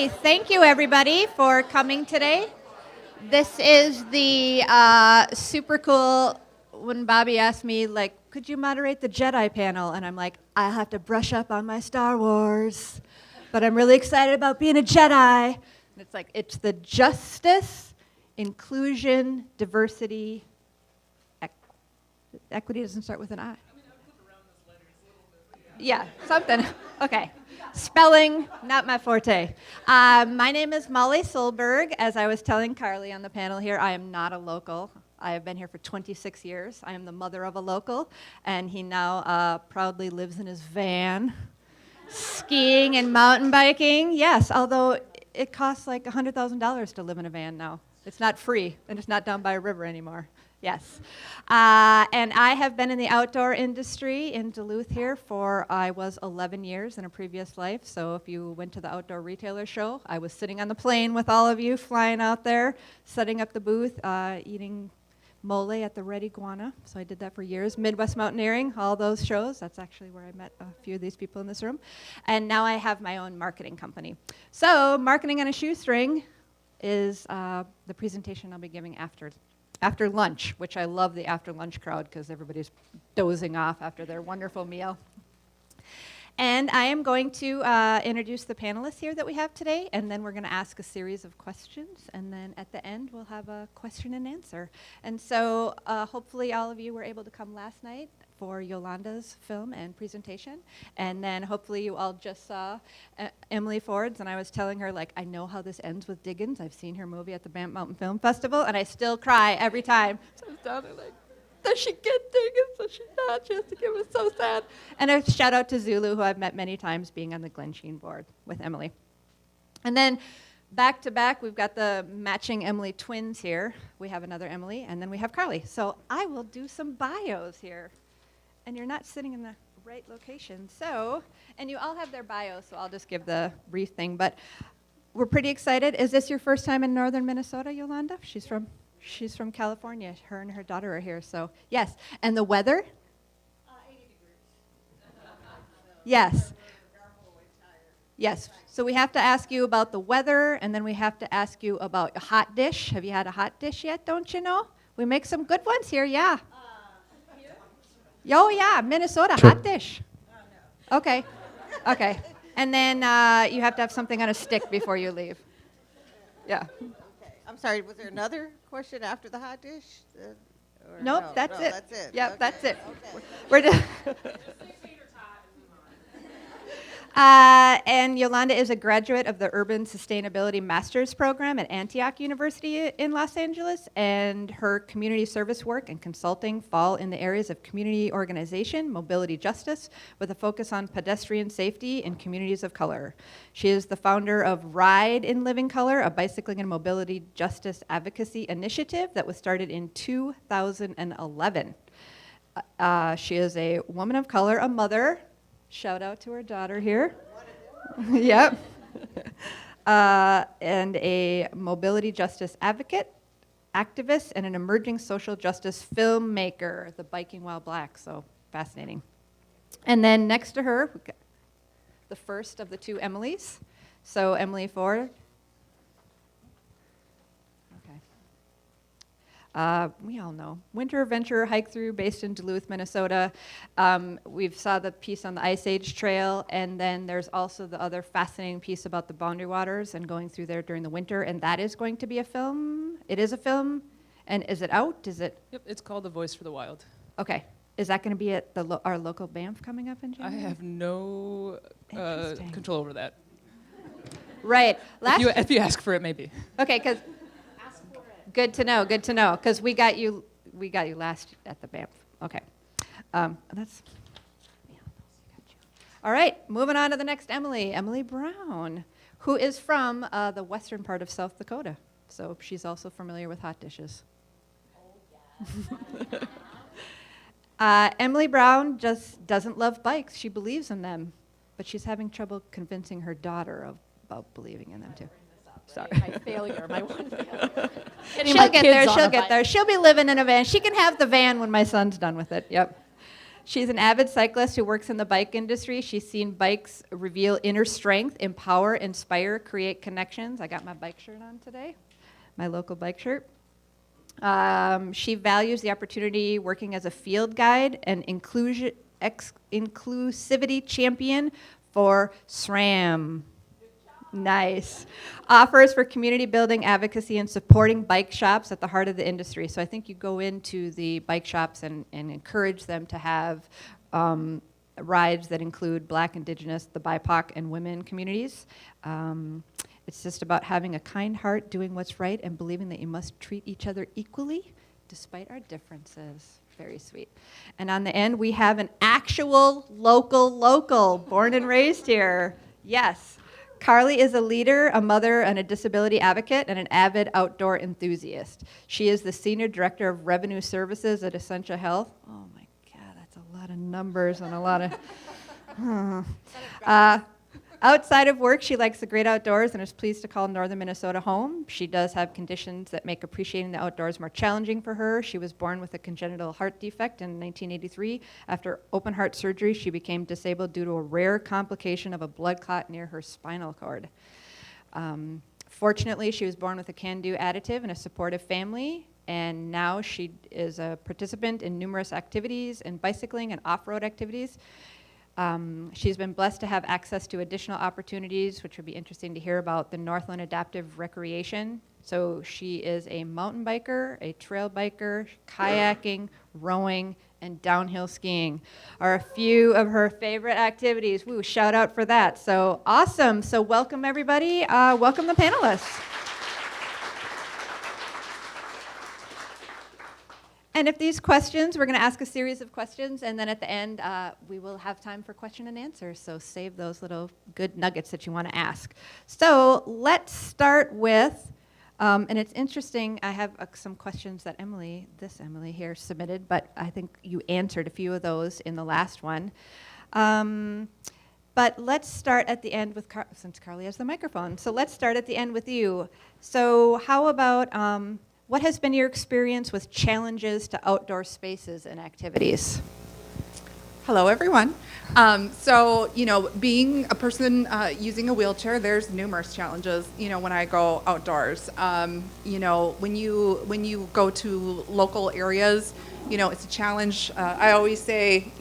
Okay, thank you everybody for coming today. This is the super cool, when Bobby asked me, like, could you moderate the Jedi panel? And I'm like, I'll have to brush up on my Star Wars, but I'm really excited about being a Jedi. And it's like, it's the justice, inclusion, diversity, equity doesn't start with an I. Yeah, something. Okay. Spelling, not my forte. My name is Molly Solberg. As I was telling Carlee on the panel here, I am not a local. I have been here for 26 years. I am the mother of a local, and he now proudly lives in his van, skiing and mountain biking. Yes, although it costs like $100,000 to live in a van now. It's not free, and it's not down by a river anymore. Yes. And I have been in the outdoor industry in Duluth here for, I was 11 years in a previous life. So if you went to the Outdoor Retailer Show, I was sitting on the plane with all of you, flying out there, setting up the booth, eating mole at the Red Iguana. So I did that for years. Midwest Mountaineering, all those shows. That's actually where I met a few of these people in this room. And now I have my own marketing company. So Marketing on a Shoestring is the presentation I'll be giving after lunch, which I love the after lunch crowd because everybody's dozing off after their wonderful meal. And I am going to introduce the panelists here that we have today, and then we're going to ask a series of questions, and then at the end we'll have a question and answer. And so hopefully all of you were able to come last night for Yolanda's film and presentation, and then hopefully you all just saw Emily Ford's, and I was telling her, like, I know how this ends with Diggins. I've seen her movie at the Banff Mountain Film Festival, and I still cry every time. So I was down there like, does she get Diggins? Does she not? She has to give us so sad. And a shout out to Zulu, who I've met many times being on the Glen Sheen board with Emily. And then back to back, we've got the matching Emily twins here. We have another Emily, and then we have Carlee. So I will do some bios here. And you're not sitting in the right location. So, and you all have their bios, so I'll just give the brief thing. But we're pretty excited. Is this your first time in northern Minnesota, Yolanda? She's from California. Her and her daughter are here, so yes. And the weather? 80 degrees. Yes. Yes. So we have to ask you about the weather, and then we have to ask you about a hot dish. Have you had a hot dish yet, don't you know? We make some good ones here, yeah. Oh, yeah, Minnesota, hot dish. No. Okay. Okay. And then you have to have something on a stick before you leave. Yeah. Okay. I'm sorry, was there another question after the hot dish? Nope, no? that's it. That's it. Yep, Okay. that's it. Okay. We're done. And Yolanda is a graduate of the Urban Sustainability Master's Program at Antioch University in Los Angeles, and her community service work and consulting fall in the areas of community organization, mobility justice, with a focus on pedestrian safety in communities of color. She is the founder of Ride in Living Color, a bicycling and mobility justice advocacy initiative that was started in 2011. She is a woman of color, a mother. Shout out to her daughter here. Yep. And a mobility justice advocate, activist, and an emerging social justice filmmaker, the Biking While Black, so fascinating. And then next to her, we've got the first of the two Emilys. So Emily Ford. We all know. Winter Adventure Hike Through, based in Duluth, Minnesota. We've saw the piece on the Ice Age Trail, and then there's also the other fascinating piece about the Boundary Waters and going through there during the winter, and that is going to be a film. It is a film, and is it out? Is it? Yep, it's called The Voice for the Wild. Okay. Is that going to be at our local Banff coming up in I January? have no control over that. Right. If you ask for it, maybe. Okay, because good to know, because we got you last at the Banff. Okay, that's. All right, moving on to the next Emily Brown, who is from the western part of South Dakota. So she's also familiar with hot dishes. Oh, yeah. Emily Brown just doesn't love bikes. She believes in them, but she's having trouble convincing her daughter about believing in them too. Sorry. My failure, my one failure. She'll get there. She'll be living in a van. She can have the van when my son's done with it. Yep. She's an avid cyclist who works in the bike industry. She's seen bikes reveal inner strength, empower, inspire, create connections. I got my bike shirt on today, my local bike shirt. She values the opportunity working as a field guide and inclusivity champion for SRAM. Nice. Offers for community building, advocacy, and supporting bike shops at the heart of the industry. So I think you go into the bike shops and encourage them to have rides that include Black, Indigenous, the BIPOC, and women communities. It's just about having a kind heart, doing what's right, and believing that you must treat each other equally despite our differences. Very sweet. And on the end, we have an actual local, born and raised here. Yes. Carlee is a leader, a mother, and a disability advocate, and an avid outdoor enthusiast. She is the Senior Director of Revenue Services at Essentia Health. Oh my God, that's a lot of numbers and a lot of... Outside of work, she likes the great outdoors and is pleased to call northern Minnesota home. She does have conditions that make appreciating the outdoors more challenging for her. She was born with a congenital heart defect in 1983. After open heart surgery, she became disabled due to a rare complication of a blood clot near her spinal cord. Fortunately, she was born with a can-do attitude and a supportive family, and now she is a participant in numerous activities in bicycling and off-road activities. She's been blessed to have access to additional opportunities, which would be interesting to hear about the Northland Adaptive Recreation. So she is a mountain biker, a trail biker, kayaking, rowing, and downhill skiing are a few of her favorite activities. Woo, shout out for that. So awesome. So welcome everybody. Welcome the panelists. And if these questions, we're going to ask a series of questions, and then at the end, we will have time for question and answer. So save those little good nuggets that you want to ask. So let's start with, and it's interesting, I have some questions that Emily here submitted, but I think you answered a few of those in the last one. But let's start at the end with, since Carlee has the microphone. So let's start at the end with you. So how about, what has been your experience with challenges to outdoor spaces and activities? Hello, everyone. So, being a person using a wheelchair, there's numerous challenges, when I go outdoors. When you go to local areas, it's a challenge. I always say,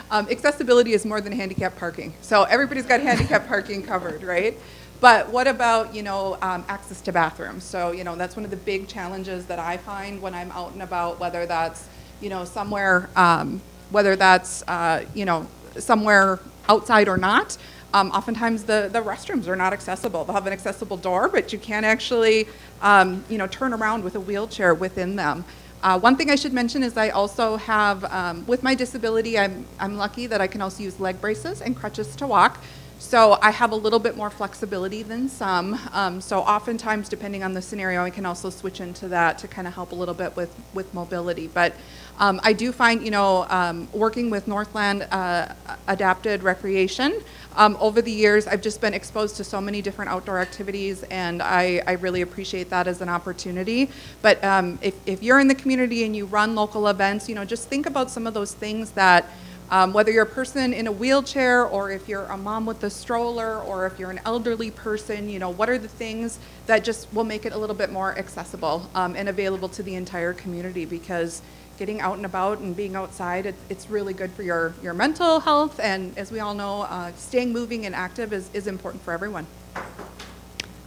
accessibility is more than handicap parking. So everybody's got handicap parking covered, right? But what about, access to bathrooms? So, that's one of the big challenges that I find when I'm out and about, whether that's, somewhere, somewhere outside or not. Oftentimes the restrooms are not accessible. They'll have an accessible door, but you can't actually, turn around with a wheelchair within them. One thing I should mention is I also have, with my disability, I'm lucky that I can also use leg braces and crutches to walk. So I have a little bit more flexibility than some. So oftentimes, depending on the scenario, I can also switch into that to kind of help a little bit with mobility. But I do find, working with Northland Adapted Recreation, over the years, I've just been exposed to so many different outdoor activities, and I really appreciate that as an opportunity. But if you're in the community and you run local events, just think about some of those things that whether you're a person in a wheelchair, or if you're a mom with a stroller, or if you're an elderly person, what are the things that just will make it a little bit more accessible and available to the entire community? Because getting out and about and being outside, it's really good for your mental health, and as we all know, staying moving and active is important for everyone.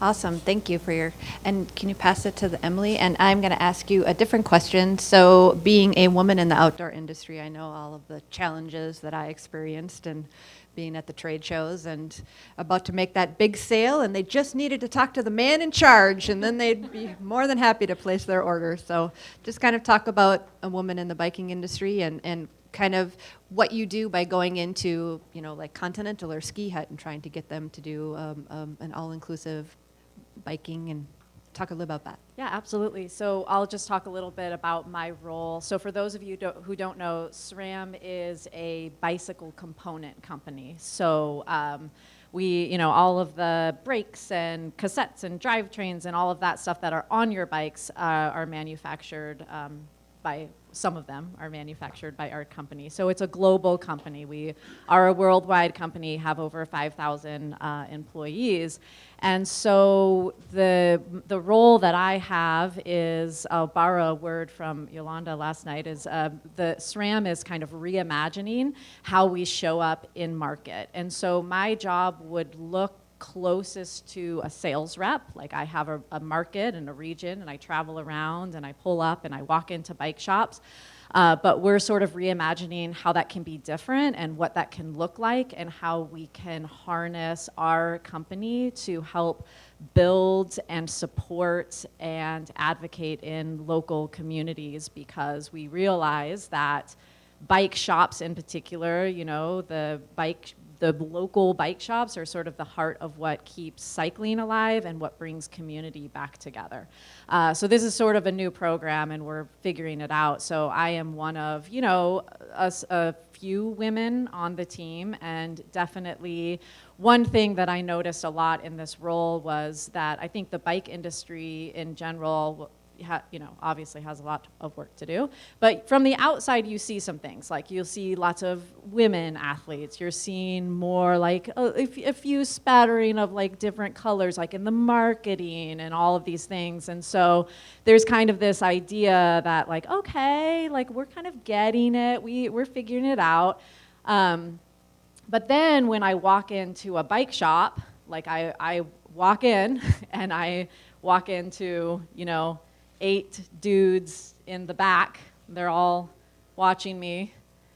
Awesome, thank you for and can you pass it to Emily? And I'm going to ask you a different question. So being a woman in the outdoor industry, I know all of the challenges that I experienced and being at the trade shows and about to make that big sale, and they just needed to talk to the man in charge, and then they'd be more than happy to place their order. So just kind of talk about a woman in the biking industry and kind of what you do by going into, like Continental or Ski Hut and trying to get them to do an all-inclusive biking, and talk a little about that. Yeah, absolutely. So I'll just talk a little bit about my role. So for those of you who don't know, SRAM is a bicycle component company. So we, all of the brakes and cassettes and drivetrains and all of that stuff that are on your bikes are manufactured some of them are manufactured by our company. So it's a global company. We are a worldwide company, have over 5,000 employees. And so the role that I have is, I'll borrow a word from Yolanda last night, is the SRAM is kind of reimagining how we show up in market. And so my job would look closest to a sales rep. Like I have a market and a region, and I travel around and I pull up and I walk into bike shops. But we're sort of reimagining how that can be different and what that can look like and how we can harness our company to help build and support and advocate in local communities, because we realize that bike shops in particular, you know, the local bike shops are sort of the heart of what keeps cycling alive and what brings community back together. So this is sort of a new program, and we're figuring it out. So I am one of, you know, a few women on the team, and definitely one thing that I noticed a lot in this role was that I think the bike industry in general, you know, obviously has a lot of work to do. But from the outside, you see some things. Like you'll see lots of women athletes. You're seeing more like a few spattering of like different colors, like in the marketing and all of these things. And so there's kind of this idea that like, okay, like we're kind of getting it. We're figuring it out. But then when I walk into a bike shop, like I walk in and I walk into, you know, 8 dudes in the back. They're all watching me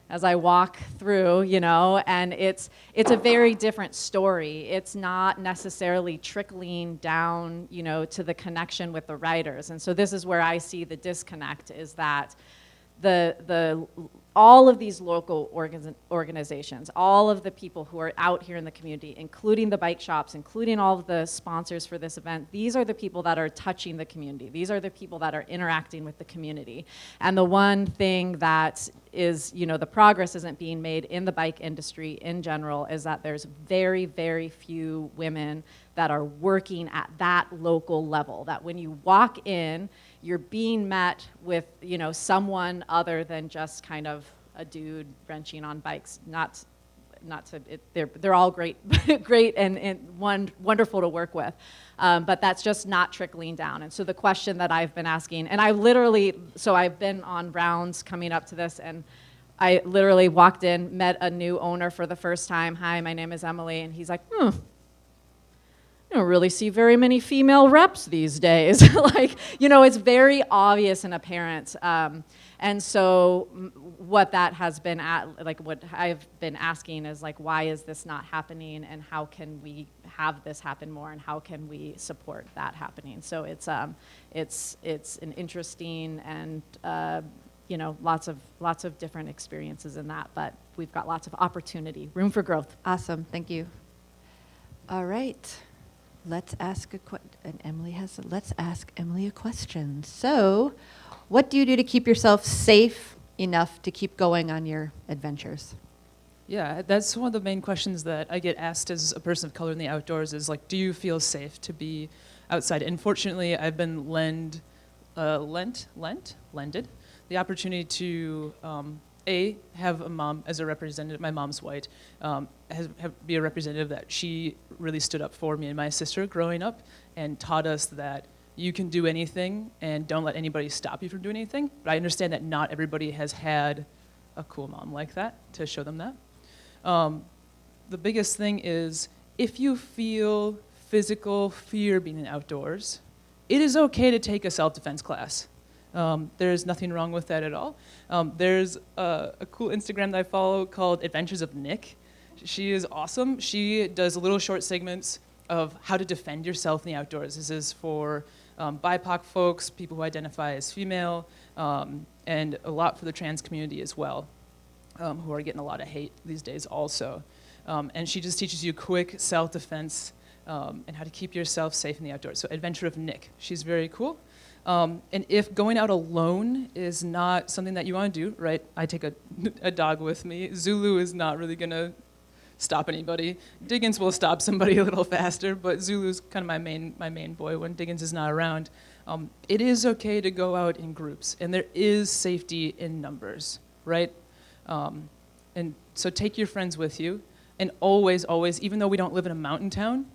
as I walk through, you know, and it's a very different story. It's not necessarily trickling down, you know, to the connection with the riders. And so this is where I see the disconnect, is that all of these local organizations, all of the people who are out here in the community, including the bike shops, including all of the sponsors for this event, these are the people that are touching the community. These are the people that are interacting with the community. And the one thing that is, you know, the progress isn't being made in the bike industry in general is that there's very, very few women that are working at that local level, that when you walk in, you're being met with, you know, someone other than just kind of a dude wrenching on bikes. They're all great, great and wonderful to work with, but that's just not trickling down. And so the question that I've been asking, and I've been on rounds coming up to this, and I literally walked in, met a new owner for the first time. Hi, my name is Emily, and he's like, I don't really see very many female reps these days. Like, you know, it's very obvious and apparent. And so what that has been what I've been asking is like, why is this not happening, and how can we have this happen more, and how can we support that happening? So it's an interesting and you know, lots of different experiences in that, but we've got lots of opportunity, room for growth. Awesome, thank you. All right. Let's ask Emily a question. So, what do you do to keep yourself safe enough to keep going on your adventures? Yeah, that's one of the main questions that I get asked as a person of color in the outdoors is like, do you feel safe to be outside? And fortunately, I've been lended the opportunity to have a mom as a representative. My mom's white, be a representative that she really stood up for me and my sister growing up and taught us that you can do anything and don't let anybody stop you from doing anything. But I understand that not everybody has had a cool mom like that to show them that. The biggest thing is if you feel physical fear being outdoors, it is okay to take a self-defense class. There's nothing wrong with that at all. There's a cool Instagram that I follow called Adventures of Nick. She is awesome. She does little short segments of how to defend yourself in the outdoors. This is for BIPOC folks, people who identify as female, and a lot for the trans community as well, who are getting a lot of hate these days also. And she just teaches you quick self-defense and how to keep yourself safe in the outdoors. So Adventure of Nick, she's very cool. And if going out alone is not something that you want to do, right? I take a dog with me. Zulu is not really going to stop anybody. Diggins will stop somebody a little faster, but Zulu's kind of my main boy when Diggins is not around. It is okay to go out in groups, and there is safety in numbers, right? And so take your friends with you, and always, even though we don't live in a mountain town,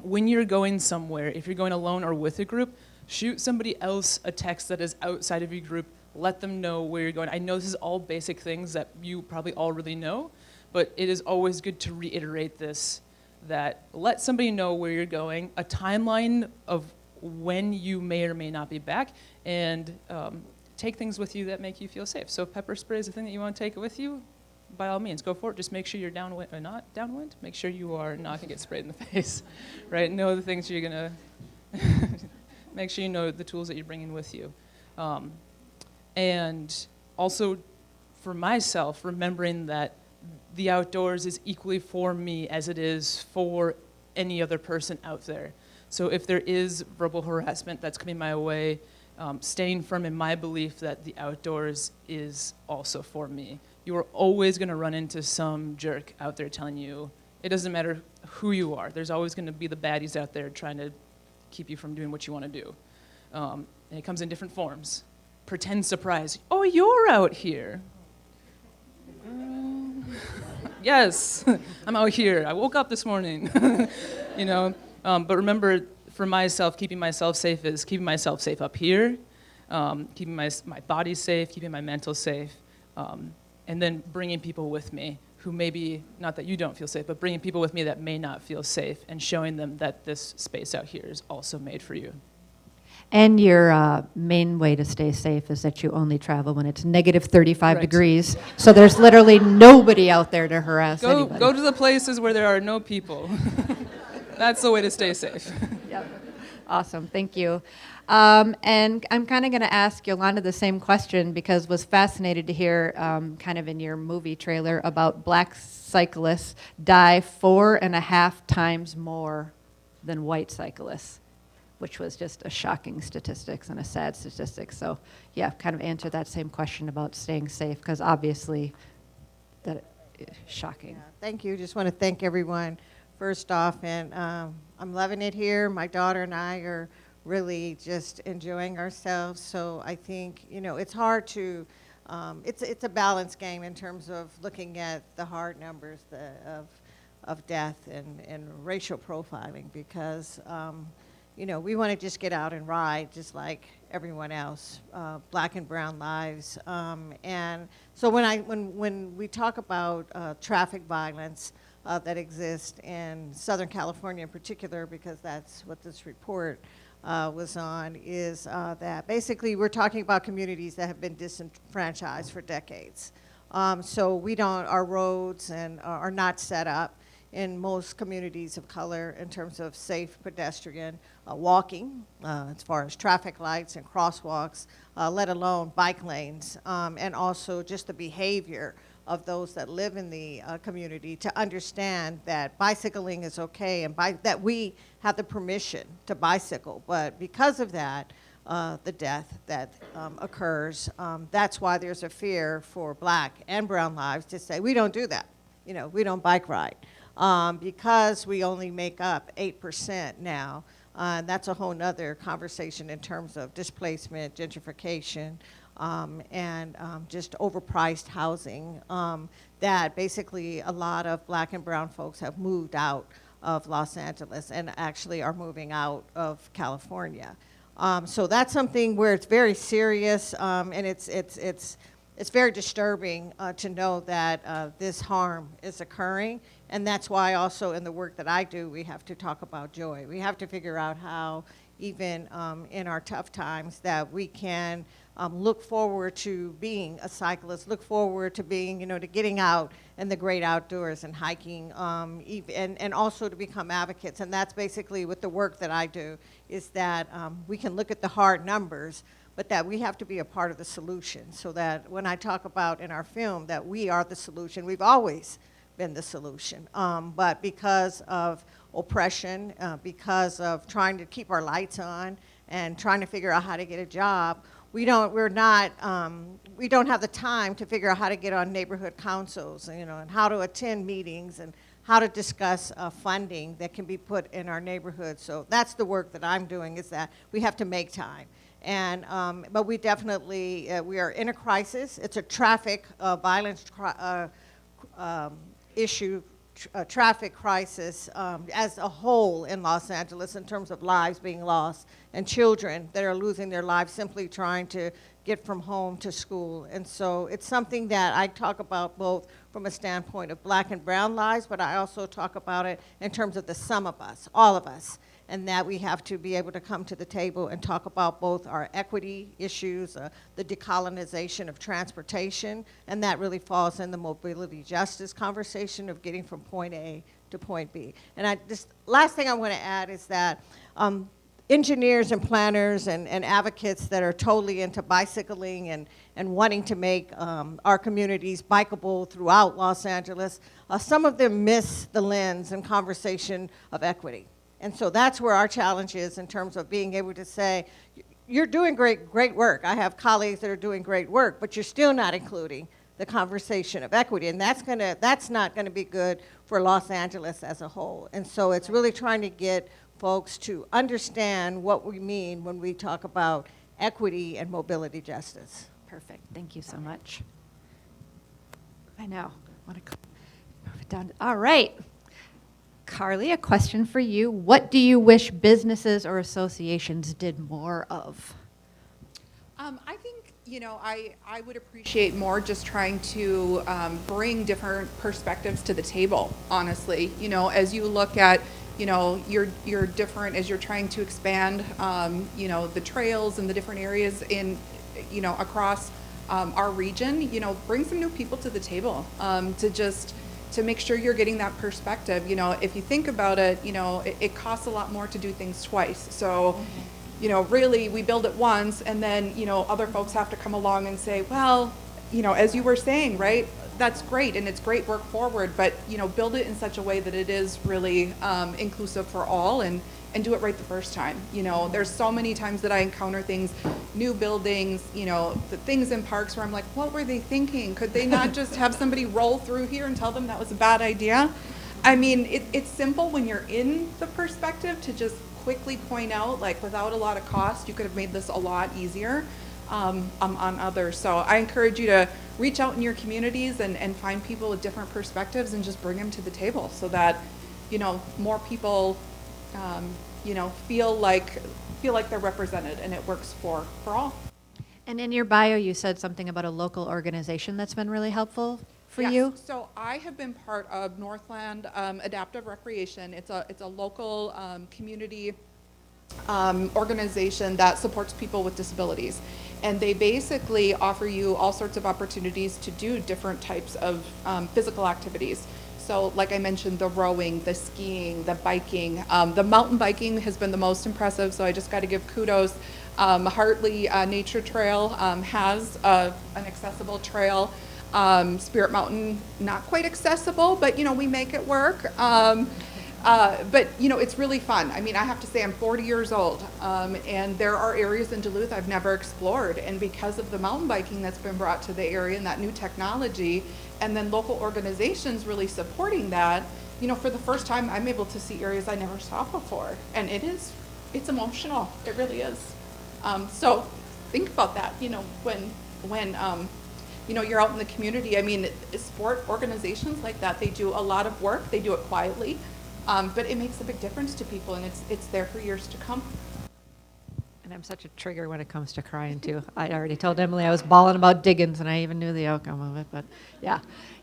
when you're going somewhere, if you're going alone or with a group, shoot somebody else a text that is outside of your group. Let them know where you're going. I know this is all basic things that you probably already know, but it is always good to reiterate this, that let somebody know where you're going, a timeline of when you may or may not be back, and take things with you that make you feel safe. So if pepper spray is the thing that you want to take with you, by all means, go for it. Just make sure you're downwind, or not downwind. Make sure you are not going to get sprayed in the face, right? Know the things you're going to, make sure you know the tools that you're bringing with you. And also, for myself, remembering that the outdoors is equally for me as it is for any other person out there. So if there is verbal harassment that's coming my way, staying firm in my belief that the outdoors is also for me. You are always going to run into some jerk out there telling you, it doesn't matter who you are, there's always going to be the baddies out there trying to keep you from doing what you want to do. And it comes in different forms. Pretend surprise. Oh, you're out here. Yes, I'm out here. I woke up this morning. You know, but remember, for myself, keeping myself safe is keeping myself safe up here, keeping my body safe, keeping my mental safe, and then bringing people with me who maybe, not that you don't feel safe, but bringing people with me that may not feel safe and showing them that this space out here is also made for you. And your main way to stay safe is that you only travel when it's negative 35 Right. degrees. So there's literally nobody out there to harass anybody. Go to the places where there are no people. That's the way to stay safe. Yep. Awesome. Thank you. And I'm kind of going to ask Yolanda the same question because was fascinated to hear kind of in your movie trailer about black cyclists die 4.5 times more than white cyclists, which was just a shocking statistics and a sad statistic. So yeah, kind of answer that same question about staying safe because obviously that is shocking. Yeah, thank you. Just want to thank everyone first off, and I'm loving it here. My daughter and I are really just enjoying ourselves. So I think, you know, it's hard to, it's a balance game in terms of looking at the hard numbers of death and racial profiling because, you know, we want to just get out and ride just like everyone else, black and brown lives. And so when we talk about traffic violence that exists in Southern California in particular, because that's what this report was on, is that basically we're talking about communities that have been disenfranchised for decades. So our roads are not set up in most communities of color in terms of safe pedestrian walking, as far as traffic lights and crosswalks, let alone bike lanes, and also just the behavior of those that live in the community to understand that bicycling is okay and that we have the permission to bicycle. But because of that, the death that occurs, that's why there's a fear for black and brown lives to say, we don't do that. You know, we don't bike ride. Because we only make up 8% now. That's a whole nother conversation in terms of displacement, gentrification, and just overpriced housing that basically a lot of black and brown folks have moved out of Los Angeles and actually are moving out of California. So that's something where it's very serious and it's very disturbing to know that this harm is occurring. And that's why also in the work that I do, we have to talk about joy. We have to figure out how, even in our tough times, that we can look forward to being a cyclist, look forward to being, to getting out in the great outdoors and hiking, and also to become advocates. And that's basically what the work that I do, is that we can look at the hard numbers, but that we have to be a part of the solution, so that when I talk about in our film that we are the solution, we've always been the solution. But because of oppression, because of trying to keep our lights on and trying to figure out how to get a job, we don't have the time to figure out how to get on neighborhood councils, and how to attend meetings and how to discuss funding that can be put in our neighborhood. So that's the work that I'm doing, is that we have to make time. And, but we definitely, we are in a crisis. It's a traffic violence issue, traffic crisis as a whole in Los Angeles in terms of lives being lost and children that are losing their lives simply trying to get from home to school. And so it's something that I talk about both from a standpoint of black and brown lives, but I also talk about it in terms of the sum of us, all of us, and that we have to be able to come to the table and talk about both our equity issues, the decolonization of transportation, and that really falls in the mobility justice conversation of getting from point A to point B. And last thing I want to add is that engineers and planners and advocates that are totally into bicycling and wanting to make our communities bikeable throughout Los Angeles, some of them miss the lens and conversation of equity. And so that's where our challenge is in terms of being able to say, you're doing great work. I have colleagues that are doing great work, but you're still not including the conversation of equity. And that's not gonna be good for Los Angeles as a whole. And so it's really trying to get folks to understand what we mean when we talk about equity and mobility justice. Perfect. Thank you so much. I know. I want to move it down. All right. Carlee, a question for you. What do you wish businesses or associations did more of? I think, I would appreciate more just trying to bring different perspectives to the table, honestly. As you look at, you're different as you're trying to expand, the trails and the different areas in, across our region, bring some new people to the table to make sure you're getting that perspective. If you think about it, it costs a lot more to do things twice. So, really we build it once and then, other folks have to come along and say, well, as you were saying, right, that's great and it's great work forward, but, build it in such a way that it is really inclusive for all and do it right the first time. There's so many times that I encounter things, new buildings, the things in parks where I'm like, what were they thinking? Could they not just have somebody roll through here and tell them that was a bad idea? I mean, it's simple when you're in the perspective to just quickly point out, like without a lot of cost, you could have made this a lot easier on others. So I encourage you to reach out in your communities and find people with different perspectives and just bring them to the table so that, more people feel like they're represented and it works for all. And in your bio, you said something about a local organization that's been really helpful for you. So I have been part of Northland Adaptive Recreation. It's a local community organization that supports people with disabilities. And they basically offer you all sorts of opportunities to do different types of physical activities. So like I mentioned, the rowing, the skiing, the biking, the mountain biking has been the most impressive. So I just got to give kudos. Hartley Nature Trail has an accessible trail. Spirit Mountain, not quite accessible, but we make it work. But it's really fun. I mean, I have to say I'm 40 years old, and there are areas in Duluth I've never explored. And because of the mountain biking that's been brought to the area and that new technology, and then local organizations really supporting that, for the first time I'm able to see areas I never saw before. And it's emotional. It really is. So think about that, when you're out in the community. I mean, sport organizations like that, they do a lot of work. They do it quietly. But it makes a big difference to people, and it's there for years to come. And I'm such a trigger when it comes to crying, too. I already told Emily I was bawling about Diggins, and I even knew the outcome of it. But,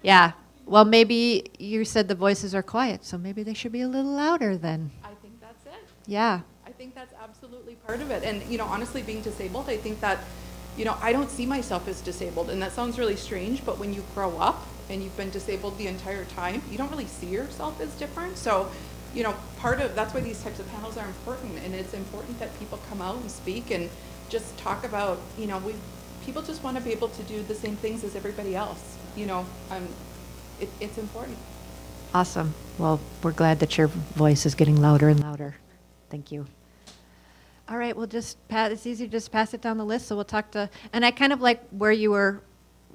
yeah. Well, maybe you said the voices are quiet, so maybe they should be a little louder then. I think that's it. Yeah. I think that's absolutely part of it. And, honestly, being disabled, I think that, I don't see myself as disabled. And that sounds really strange, but when you grow up and you've been disabled the entire time, you don't really see yourself as different. So, that's why these types of panels are important. And it's important that people come out and speak and just talk about, people just want to be able to do the same things as everybody else. It's important. Awesome. Well, we're glad that your voice is getting louder and louder. Thank you. All right, we'll just it's easy to just pass it down the list. So we'll talk to, and I kind of like where you were,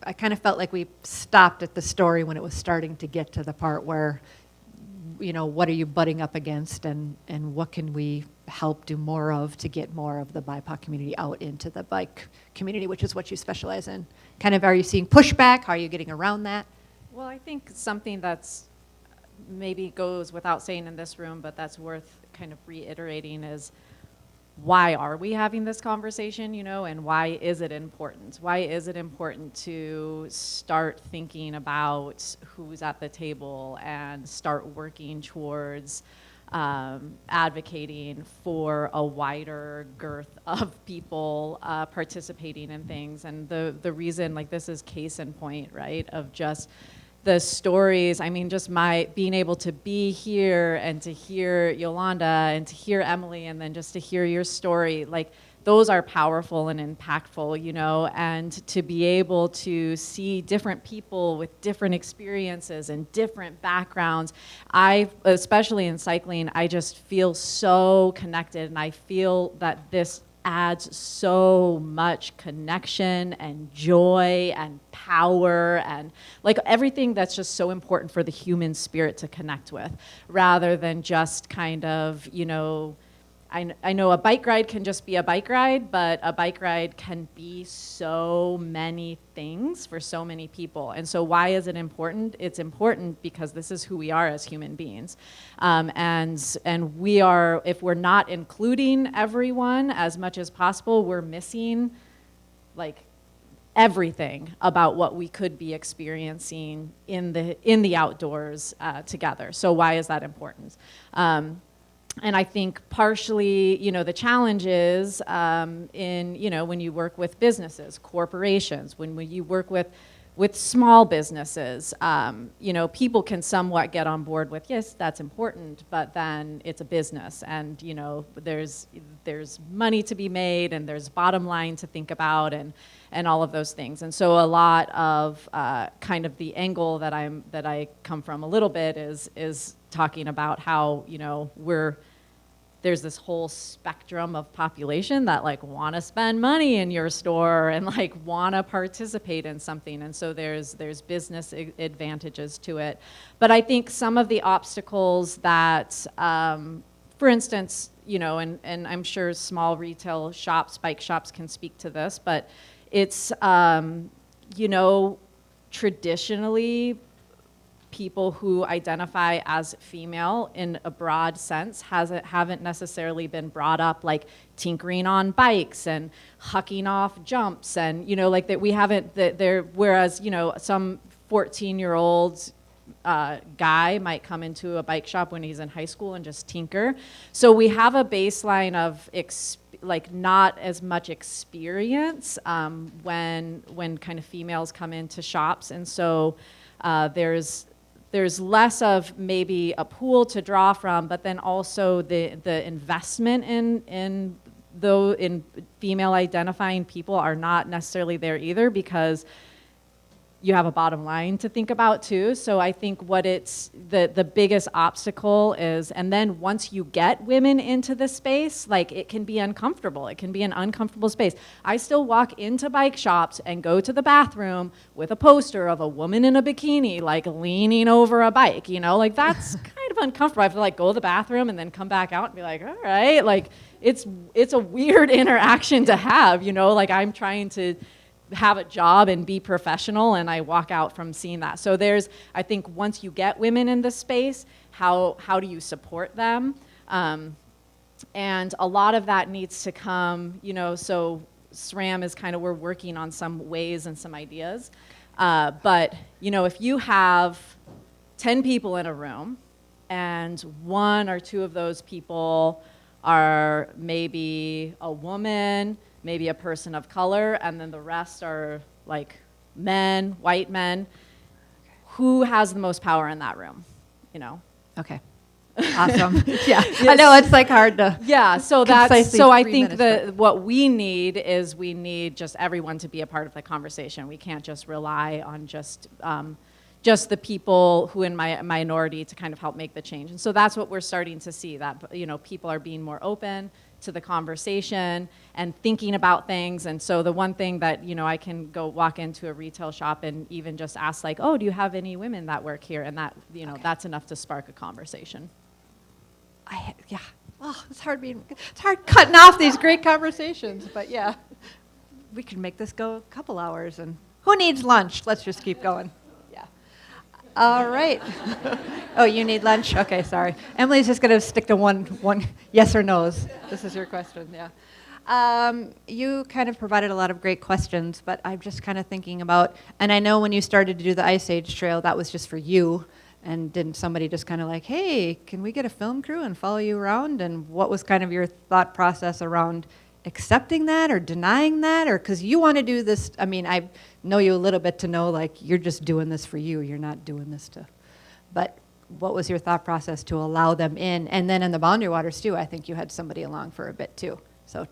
I kind of felt like we stopped at the story when it was starting to get to the part where what are you butting up against, and what can we help do more of to get more of the BIPOC community out into the bike community, which is what you specialize in. Kind of, are you seeing pushback? How are you getting around that? Well, I think something that's maybe goes without saying in this room, but that's worth kind of reiterating is, why are we having this conversation, and why is it important? Why is it important to start thinking about who's at the table and start working towards advocating for a wider girth of people participating in things? And the reason, like, this is case in point, right, of just the stories. I mean, just my being able to be here and to hear Yolanda and to hear Emily and then just to hear your story, like, those are powerful and impactful, and to be able to see different people with different experiences and different backgrounds. Especially in cycling, I just feel so connected, and I feel that this adds so much connection and joy and power and like everything that's just so important for the human spirit to connect with, rather than just kind of, I know a bike ride can just be a bike ride, but a bike ride can be so many things for so many people. And so why is it important? It's important because this is who we are as human beings. And we are, if we're not including everyone as much as possible, we're missing like everything about what we could be experiencing in the outdoors together. So why is that important? And I think partially, the challenge is in, when you work with businesses, corporations, when you work with small businesses, people can somewhat get on board with, yes, that's important, but then it's a business, and, there's money to be made, and there's bottom line to think about, and all of those things. And so a lot of kind of the angle that I come from a little bit is talking about how, there's this whole spectrum of population that like want to spend money in your store and like want to participate in something. And so there's business advantages to it. But I think some of the obstacles that, for instance, and I'm sure small retail shops, bike shops can speak to this, but it's, traditionally, people who identify as female in a broad sense haven't necessarily been brought up like tinkering on bikes and hucking off jumps, and like that we haven't whereas some 14-year-old guy might come into a bike shop when he's in high school and just tinker. So we have a baseline of like not as much experience when kind of females come into shops, and so there's less of maybe a pool to draw from, but then also the investment in female identifying people are not necessarily there either, because you have a bottom line to think about too. So I think what it's the biggest obstacle is, and then once you get women into the space, like it can be uncomfortable. It can be an uncomfortable space. I still walk into bike shops and go to the bathroom with a poster of a woman in a bikini, like leaning over a bike, like that's kind of uncomfortable. I have to like go to the bathroom and then come back out and be like, all right, like it's a weird interaction to have, like I'm trying to have a job and be professional, and I walk out from seeing that. So I think once you get women in this space, how do you support them? And a lot of that needs to come, so SRAM is kind of, we're working on some ways and some ideas. But, if you have 10 people in a room and one or two of those people are maybe a woman, maybe a person of color, and then the rest are like men, white men, who has the most power in that room, Okay. Awesome. Yeah. I know it's like hard to. Yeah. So concisely I 3 think minutes, what we need just everyone to be a part of the conversation. We can't just rely on just, just the people who in my minority to kind of help make the change. And so that's what we're starting to see, that people are being more open to the conversation and thinking about things. And so the one thing that I can go walk into a retail shop and even just ask like, oh, do you have any women that work here? And that Okay. that's enough to spark a conversation. Yeah. Oh, it's hard cutting off these great conversations, but yeah, we could make this go a couple hours. And who needs lunch? Let's just keep going. Yeah. All right. Oh, you need lunch? Okay, sorry. Emily's just going to stick to one yes or no's. This is your question, yeah. You kind of provided a lot of great questions, but I'm just kind of thinking about, and I know when you started to do the Ice Age Trail, that was just for you. And didn't somebody just kind of like, hey, can we get a film crew and follow you around? And what was kind of your thought process around accepting that or denying that? Or because you want to do this, I mean, I know you a little bit to know like you're just doing this for you. You're not doing this to, but what was your thought process to allow them in? And then in the Boundary Waters too, I think you had somebody along for a bit too. So.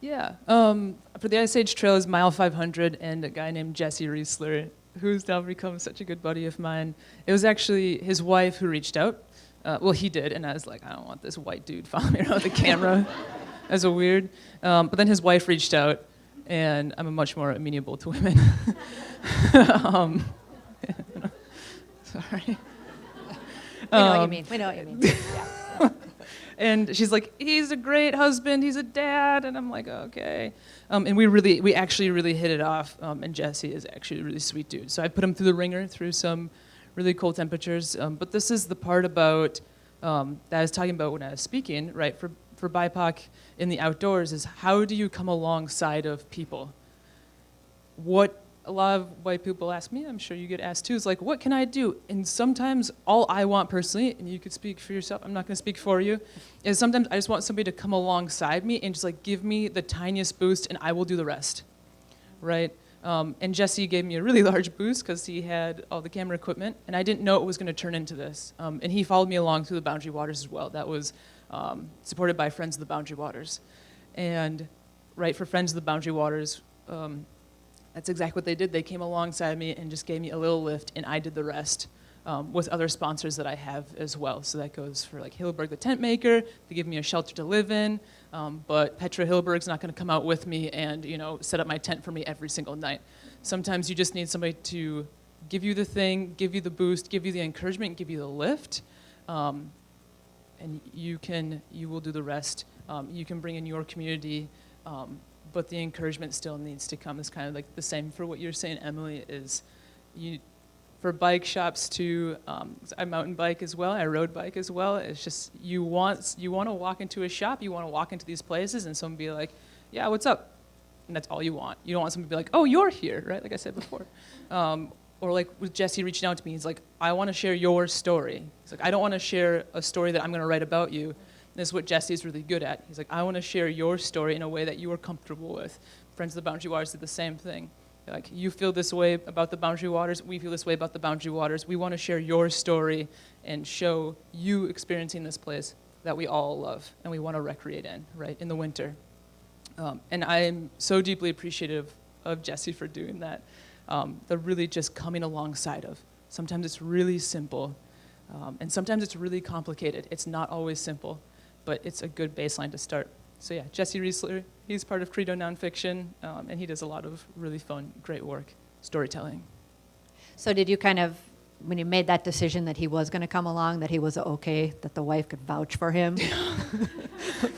Yeah. For the Ice Age Trail is Mile 500 and a guy named Jesse Riesler, who's now become such a good buddy of mine. It was actually his wife who reached out. Well, he did, and I was like, I don't want this white dude following me around with a camera. That's a weird. But then his wife reached out, and I'm much more amenable to women. Sorry. We know what you mean. We know what you mean. Yeah. And she's like, he's a great husband, he's a dad, and I'm like, okay. And we actually really hit it off, and Jesse is actually a really sweet dude. So I put him through the ringer through some really cold temperatures. But this is the part about, that I was talking about when I was speaking, right, for BIPOC in the outdoors is how do you come alongside of people? What a lot of white people ask me, I'm sure you get asked too, is like, what can I do? And sometimes all I want personally, and you could speak for yourself, I'm not gonna speak for you, is sometimes I just want somebody to come alongside me and just like give me the tiniest boost and I will do the rest, right? And Jesse gave me a really large boost because he had all the camera equipment and I didn't know it was gonna turn into this. And he followed me along through the Boundary Waters as well. That was supported by Friends of the Boundary Waters. And right, for Friends of the Boundary Waters, that's exactly what they did. They came alongside me and just gave me a little lift, and I did the rest with other sponsors that I have as well. So that goes for like Hillberg, the tent maker. They give me a shelter to live in, but Petra Hillberg's not going to come out with me and set up my tent for me every single night. Sometimes you just need somebody to give you the thing, give you the boost, give you the encouragement, give you the lift, and you will do the rest. You can bring in your community. But the encouragement still needs to come. It's kind of like the same for what you're saying, Emily, is for bike shops too, I mountain bike as well, I road bike as well. It's just you want to walk into a shop, you want to walk into these places and someone be like, yeah, what's up? And that's all you want. You don't want someone to be like, oh, you're here, right? Like I said before. Or like with Jesse reaching out to me, he's like, I want to share your story. He's like, I don't want to share a story that I'm going to write about you. This is what Jesse's really good at. He's like, I want to share your story in a way that you are comfortable with. Friends of the Boundary Waters did the same thing. They're like, you feel this way about the Boundary Waters, we feel this way about the Boundary Waters. We want to share your story and show you experiencing this place that we all love and we want to recreate in, right, in the winter. And I am so deeply appreciative of Jesse for doing that. The really just coming alongside of. Sometimes it's really simple, and sometimes it's really complicated. It's not always simple. But it's a good baseline to start. So yeah, Jesse Riesler, he's part of Credo Nonfiction, and he does a lot of really fun, great work, storytelling. So did you kind of, when you made that decision that he was going to come along, that he was okay, that the wife could vouch for him?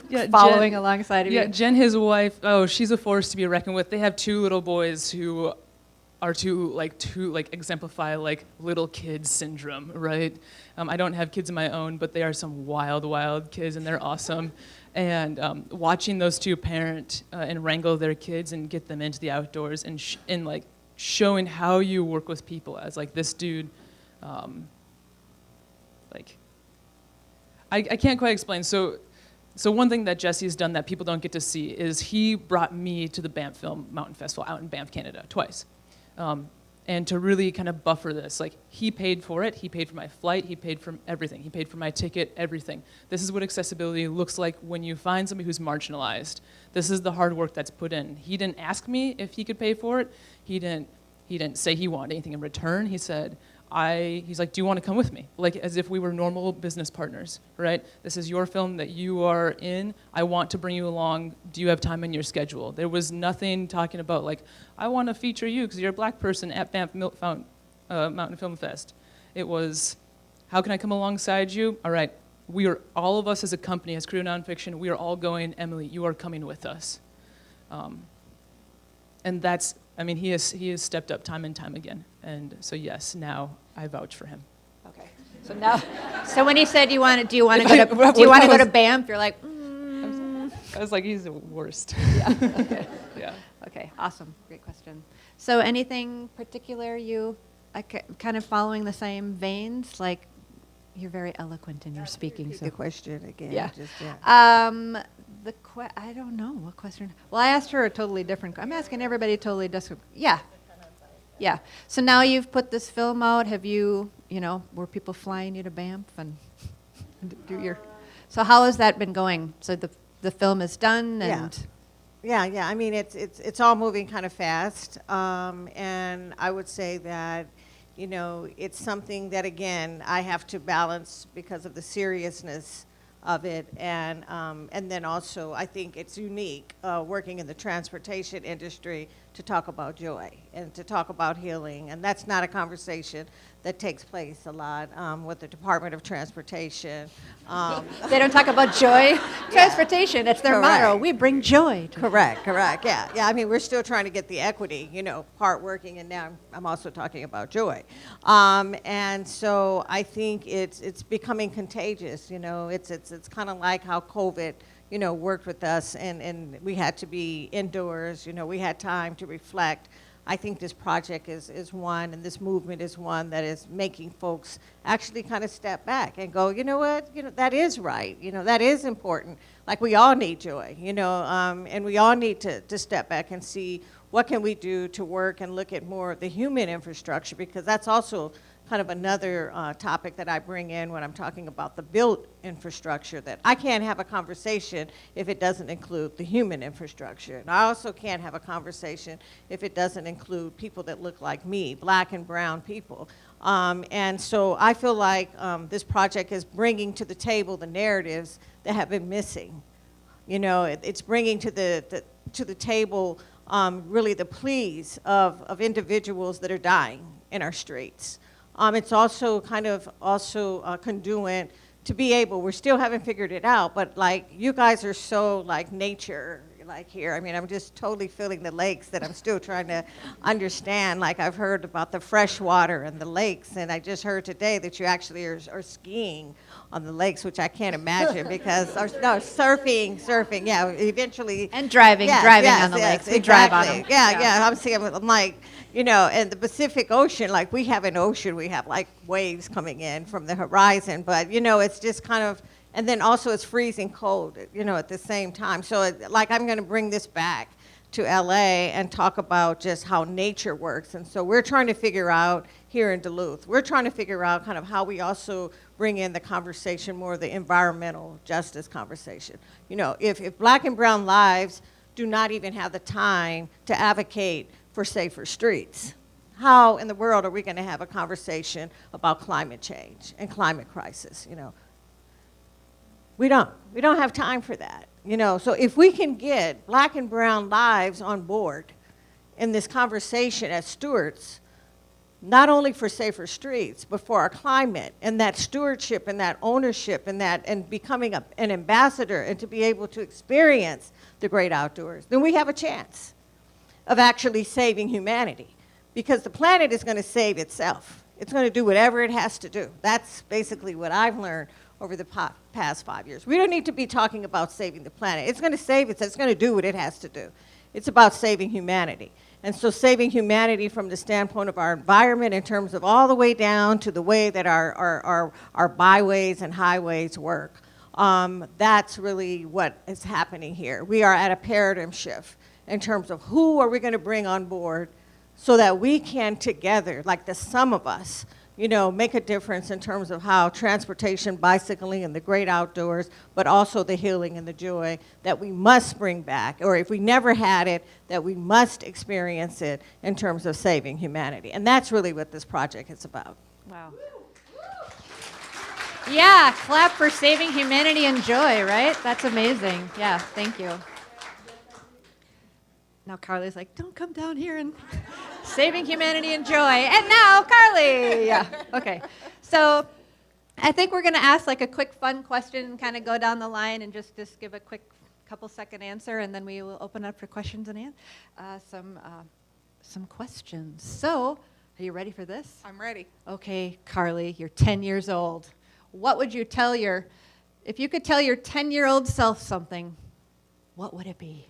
Yeah, Following alongside of you? Yeah, Jen, his wife, she's a force to be reckoned with. They have two little boys who are to exemplify like little kid syndrome, right? I don't have kids of my own, but they are some wild, wild kids, and they're awesome. And watching those two parent and wrangle their kids and get them into the outdoors and like showing how you work with people as like this dude, I can't quite explain. So one thing that Jesse's done that people don't get to see is he brought me to the Banff Film Mountain Festival out in Banff, Canada, twice. And to really kind of buffer this, like he paid for it, he paid for my flight, he paid for everything, he paid for my ticket, everything. This is what accessibility looks like when you find somebody who's marginalized. This is the hard work that's put in. He didn't ask me if he could pay for it. He didn't He didn't say he wanted anything in return. He said, he's like, do you want to come with me? Like, as if we were normal business partners, right? This is your film that you are in. I want to bring you along. Do you have time in your schedule? There was nothing talking about, like, I want to feature you because you're a black person at Banff Mountain Film Fest. It was, how can I come alongside you? All right, all of us as a company, as Crew Nonfiction, we are all going, Emily, you are coming with us. And that's, I mean, he has stepped up time and time again. And so yes, now I vouch for him. Okay. So now, so when he said do you want to go to Banff, you're like, I was like, he's the worst. yeah. Okay. Yeah. Okay. Awesome. Great question. So anything particular you, kind of following the same veins? Like, you're very eloquent in your speaking. Repeat So the question again. yeah. Just, yeah. I don't know what question. Well, I asked her a totally different. I'm asking everybody totally different. Yeah. Yeah. So now you've put this film out. Have you, were people flying you to Banff and do your? So how has that been going? So the film is done and. Yeah. I mean, it's all moving kind of fast, and I would say that, it's something that again I have to balance because of the seriousness of it, and then also I think it's unique working in the transportation industry to talk about joy and to talk about healing, and that's not a conversation that takes place a lot with the Department of Transportation. They don't talk about joy. Transportation, it's their Correct. motto. We bring joy. Correct. Yeah. I mean, we're still trying to get the equity, part working, and now I'm also talking about joy. And so I think it's becoming contagious. It's kind of like how COVID, worked with us, and we had to be indoors. We had time to reflect. I think this project is one, and this movement is one that is making folks actually kind of step back and go, you know what, that is right, that is important. Like, we all need joy, and we all need to step back and see what can we do to work and look at more of the human infrastructure, because that's also kind of another topic that I bring in when I'm talking about the built infrastructure, that I can't have a conversation if it doesn't include the human infrastructure. And I also can't have a conversation if it doesn't include people that look like me, black and brown people. And so I feel like this project is bringing to the table the narratives that have been missing. It's bringing to the table really the pleas of individuals that are dying in our streets. It's also kind of conduent to be able, we still haven't figured it out, but like, you guys are so like nature, like here. I mean, I'm just totally feeling the lakes that I'm still trying to understand. Like, I've heard about the fresh water and the lakes, and I just heard today that you actually are skiing on the lakes, which I can't imagine because, surfing, yeah, eventually. And driving on the lakes. We drive on them. Yeah. I'm like, and the Pacific Ocean, like, we have an ocean, we have like waves coming in from the horizon, but it's just kind of, and then also it's freezing cold, at the same time. So I'm going to bring this back to LA and talk about just how nature works. And so we're trying to figure out here in Duluth, we're trying to figure out kind of how we also bring in the conversation, more of the environmental justice conversation. If black and brown lives do not even have the time to advocate for safer streets, how in the world are we going to have a conversation about climate change and climate crisis? We don't have time for that. So if we can get black and brown lives on board in this conversation as stewards, not only for safer streets, but for our climate, and that stewardship and that ownership and becoming an ambassador, and to be able to experience the great outdoors, then we have a chance of actually saving humanity, because the planet is going to save itself. It's going to do whatever it has to do. That's basically what I've learned over the past 5 years. We don't need to be talking about saving the planet. It's going to save itself. It's going to do what it has to do. It's about saving humanity. And so saving humanity from the standpoint of our environment, in terms of all the way down to the way that our byways and highways work. That's really what is happening here. We are at a paradigm shift in terms of who are we going to bring on board so that we can together, like the sum of us, make a difference in terms of how transportation, bicycling, and the great outdoors, but also the healing and the joy that we must bring back, or if we never had it, that we must experience it in terms of saving humanity. And that's really what this project is about. Wow. Yeah, clap for saving humanity and joy, right? That's amazing. Yeah, thank you. Now Carlee's like, don't come down here and saving humanity and joy. And now Carlee. Yeah, okay. So I think we're going to ask like a quick fun question and kind of go down the line and just give a quick couple second answer, and then we will open up for questions and some questions. So are you ready for this? I'm ready. Okay, Carlee, you're 10 years old. What would you tell if you could tell your 10-year-old self something, what would it be?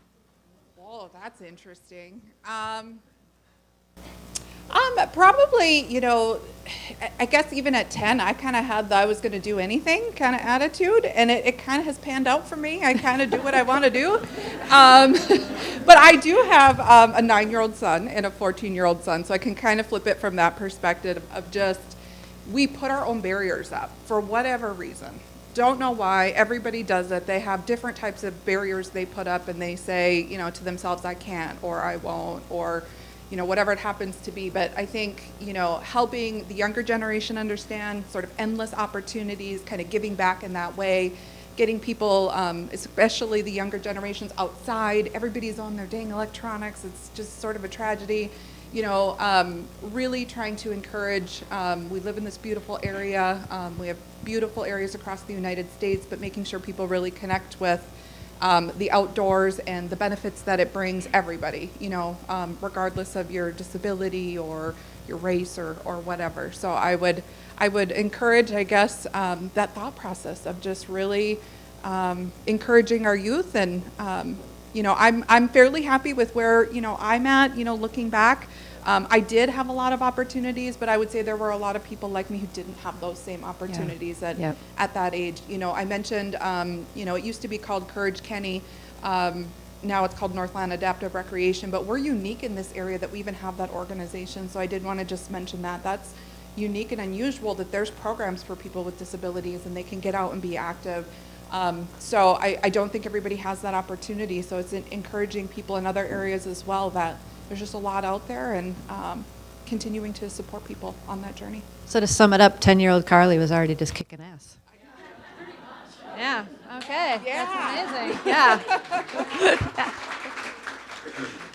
Oh, that's interesting. Probably, I guess even at 10, I kind of had the I was going to do anything kind of attitude, and it kind of has panned out for me. I kind of do what I want to do. But I do have a 9-year-old son and a 14-year-old son, so I can kind of flip it from that perspective of just, we put our own barriers up for whatever reason. Don't know why. Everybody does it. They have different types of barriers they put up, and they say, to themselves, I can't, or I won't, or, whatever it happens to be. But I think, helping the younger generation understand sort of endless opportunities, kind of giving back in that way, getting people, especially the younger generations, outside. Everybody's on their dang electronics. It's just sort of a tragedy. Really trying to encourage, we live in this beautiful area, we have beautiful areas across the United States, but making sure people really connect with the outdoors and the benefits that it brings everybody, regardless of your disability or your race or whatever. So I would encourage, I guess, that thought process of just really encouraging our youth. And I'm fairly happy with where I'm at. Looking back, I did have a lot of opportunities, but I would say there were a lot of people like me who didn't have those same opportunities at that age. I mentioned it used to be called Courage Kenny. Now it's called Northland Adaptive Recreation, but we're unique in this area that we even have that organization. So I did want to just mention that. That's unique and unusual that there's programs for people with disabilities and they can get out and be active. So I don't think everybody has that opportunity. So it's encouraging people in other areas as well that there's just a lot out there, and continuing to support people on that journey. So to sum it up, 10-year-old Carlee was already just kicking ass. Yeah, okay. Yeah. That's amazing. Yeah.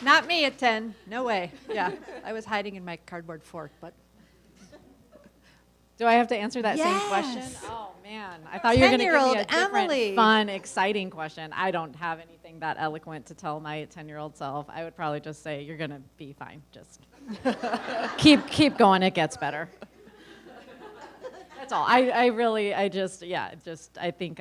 Not me at 10. No way. Yeah. I was hiding in my cardboard fort, but. Do I have to answer that same question? Yes. Oh, man. I thought you were going to give me a 10-year-old different, Emily. fun, exciting question. I don't have anything that eloquent to tell my 10-year-old self. I would probably just say, you're going to be fine. Just keep going. It gets better. That's all. I think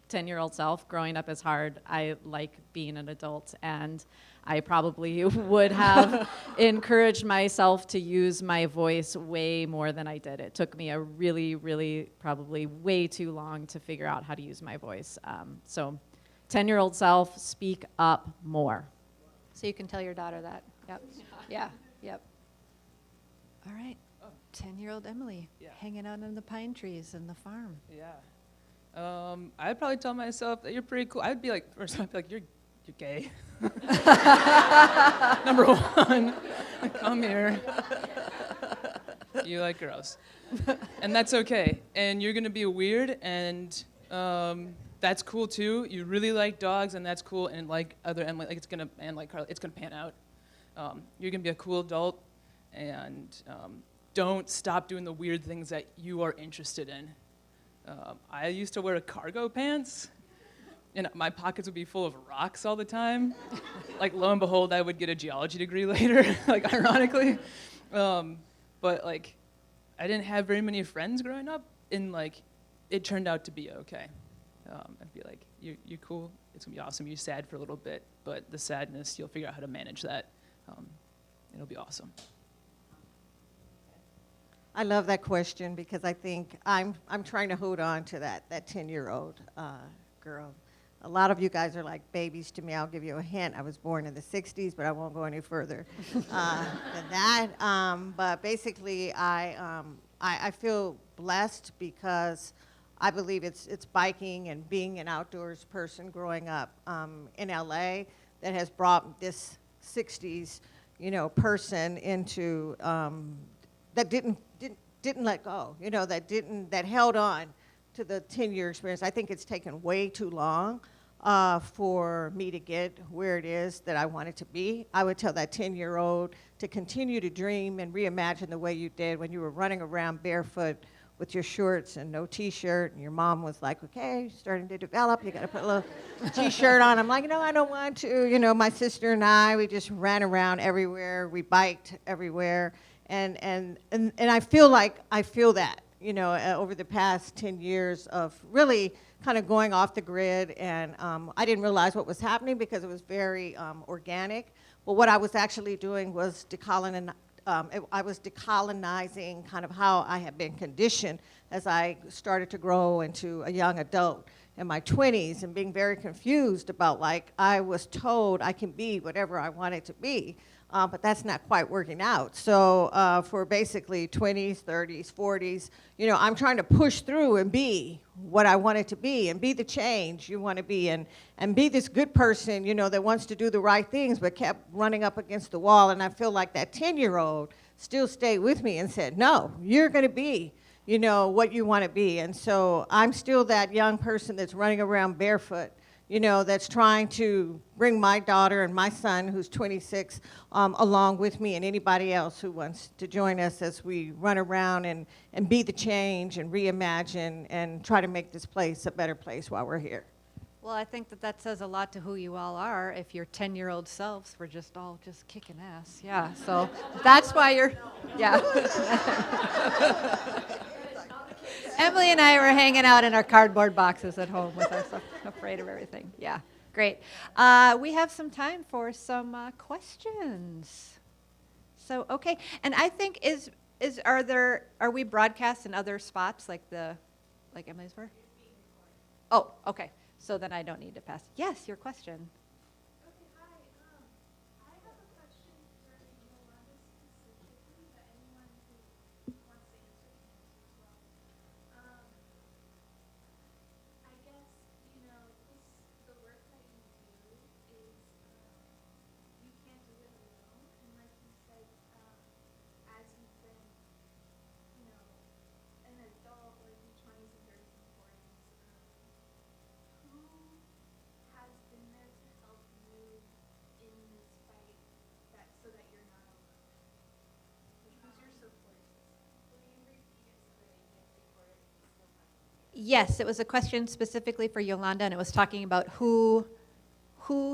10-year-old self, growing up is hard. I like being an adult, and I probably would have encouraged myself to use my voice way more than I did. It took me a really, really, probably way too long to figure out how to use my voice. So 10-year-old self, speak up more. So you can tell your daughter that. Yep. Yeah. Yep. All right. 10-year-old Emily, hanging out in the pine trees in the farm. Yeah. I'd probably tell myself that you're pretty cool. I'd be like, you're gay. Number one, come here. You like girls. And that's okay. And you're going to be weird, and that's cool too. You really like dogs, and that's cool. And like other Emily, like Carlee, it's going to pan out. You're going to be a cool adult, and don't stop doing the weird things that you are interested in. I used to wear cargo pants, and my pockets would be full of rocks all the time. Like, lo and behold, I would get a geology degree later, like, ironically. But, like, I didn't have very many friends growing up, and, like, it turned out to be okay. I'd be like, you're cool, it's gonna be awesome. You're sad for a little bit, but the sadness, you'll figure out how to manage that. It'll be awesome. I love that question because I think I'm trying to hold on to that 10-year-old girl. A lot of you guys are like babies to me. I'll give you a hint. I was born in the 60s, but I won't go any further than that. But basically, I I feel blessed because I believe it's biking and being an outdoors person growing up in LA that has brought this 60s, person into that didn't let go, that held on to the 10-year experience. I think it's taken way too long for me to get where it is that I want it to be. I would tell that 10-year-old to continue to dream and reimagine the way you did when you were running around barefoot with your shorts and no T-shirt, and your mom was like, okay, you're starting to develop, you gotta put a little T-shirt on. I'm like, I don't want to. My sister and I, we just ran around everywhere, we biked everywhere, and I feel that, over the past 10 years of really kind of going off the grid, and I didn't realize what was happening because it was very organic. But what I was actually doing was I was decolonizing kind of how I had been conditioned as I started to grow into a young adult in my 20s, and being very confused about, like, I was told I can be whatever I wanted to be. But that's not quite working out. So for basically 20s, 30s, 40s, I'm trying to push through and be what I wanted to be and be the change you want to be, and be this good person, that wants to do the right things but kept running up against the wall. And I feel like that 10-year-old still stayed with me and said, no, you're going to be, what you want to be. And so I'm still that young person that's running around barefoot, that's trying to bring my daughter and my son, who's 26, along with me, and anybody else who wants to join us as we run around and be the change and reimagine and try to make this place a better place while we're here. Well, I think that says a lot to who you all are. If your 10-year-old selves were just all kicking ass, yeah. So that's why you're, yeah. Emily and I were hanging out in our cardboard boxes at home with us, afraid of everything. Yeah, great. We have some time for some questions. So, okay, and I think are we broadcast in other spots like Emily's were? Oh, okay. So then I don't need to pass. Yes, your question. Okay, hi. I have a question for Yolanda specifically, but anyone who wants to answer can answer as well. I guess, the work that you do is, you can't do it alone. And like you said, as you've been, an adult, like your 20s and 30s and 40s, who has been there to help you in this fight so that you're not alone? Like, who's your support system? Will you repeat it so that it gets recorded and we still have it? Yes, it was a question specifically for Yolanda, and it was talking about who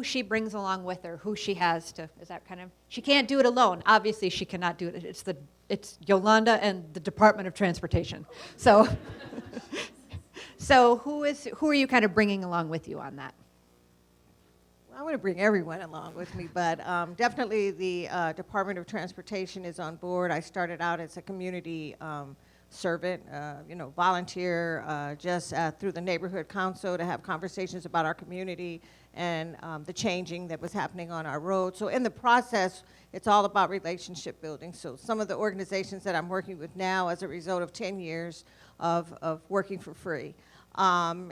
she brings along with her, who she has to, is that kind of, she can't do it alone. Obviously, she cannot do it. It's Yolanda and the Department of Transportation. So, so who are you kind of bringing along with you on that? Well, I want to bring everyone along with me, but definitely the Department of Transportation is on board. I started out as a community servant, volunteer just through the neighborhood council to have conversations about our community and the changing that was happening on our road. So in the process, it's all about relationship building. So some of the organizations that I'm working with now as a result of 10 years of working for free. Now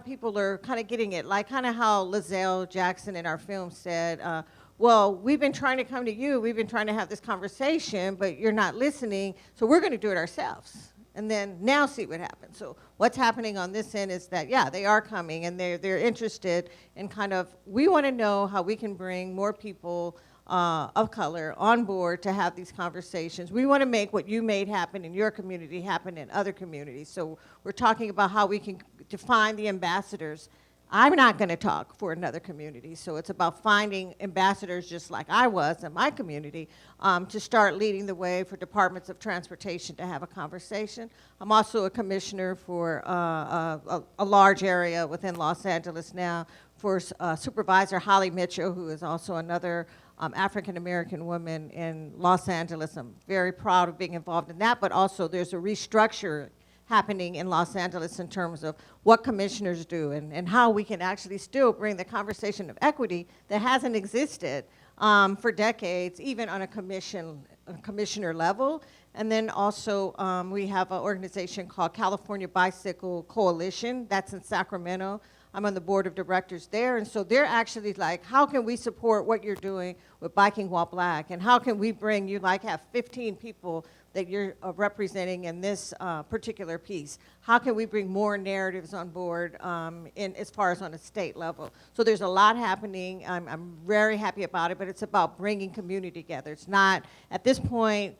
people are kind of getting it, like kind of how Lizelle Jackson in our film said, well, we've been trying to come to you, we've been trying to have this conversation, but you're not listening, so we're going to do it ourselves. And then now see what happens. So what's happening on this end is that, yeah, they are coming and they're interested in kind of, we want to know how we can bring more people of color on board to have these conversations. We want to make what you made happen in your community happen in other communities. So we're talking about how we can define the ambassadors. I'm not going to talk for another community, so it's about finding ambassadors just like I was in my community to start leading the way for departments of transportation to have a conversation. I'm also a commissioner for a large area within Los Angeles now for Supervisor Holly Mitchell, who is also another African-American woman in Los Angeles. I'm very proud of being involved in that, but also there's a restructure happening in Los Angeles in terms of what commissioners do and how we can actually still bring the conversation of equity that hasn't existed for decades, even on a commissioner level. And then also, we have an organization called California Bicycle Coalition. That's in Sacramento. I'm on the board of directors there. And so they're actually like, how can we support what you're doing with Biking While Black? And how can we bring you, like, have 15 people that you're representing in this particular piece? How can we bring more narratives on board as far as on a state level? So there's a lot happening. I'm very happy about it, but it's about bringing community together. It's not, at this point,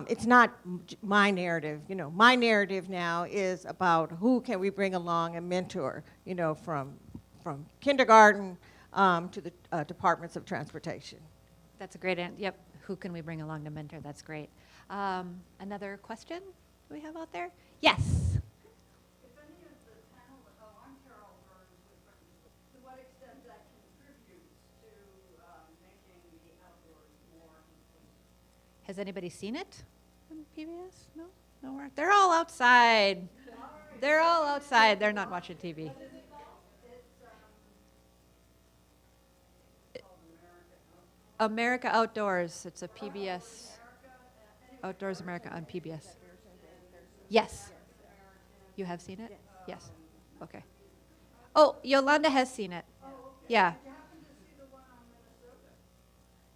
it's not my narrative. You know, my narrative now is about who can we bring along and mentor, you know, from kindergarten to the departments of transportation. That's a great answer. Yep. Who can we bring along to mentor? That's great. Another question we have out there? Yes. If any of the panel, I'm Carol Burns with Friends, to what extent that contributes to making the outdoors more inclusive? Has anybody seen it on PBS? No? Nowhere? They're all outside. They're all outside. They're not watching TV. America Outdoors. It's a PBS. Outdoors America on PBS. Yes. You have seen it? Yes. Okay. Oh, Yolanda has seen it. Yeah.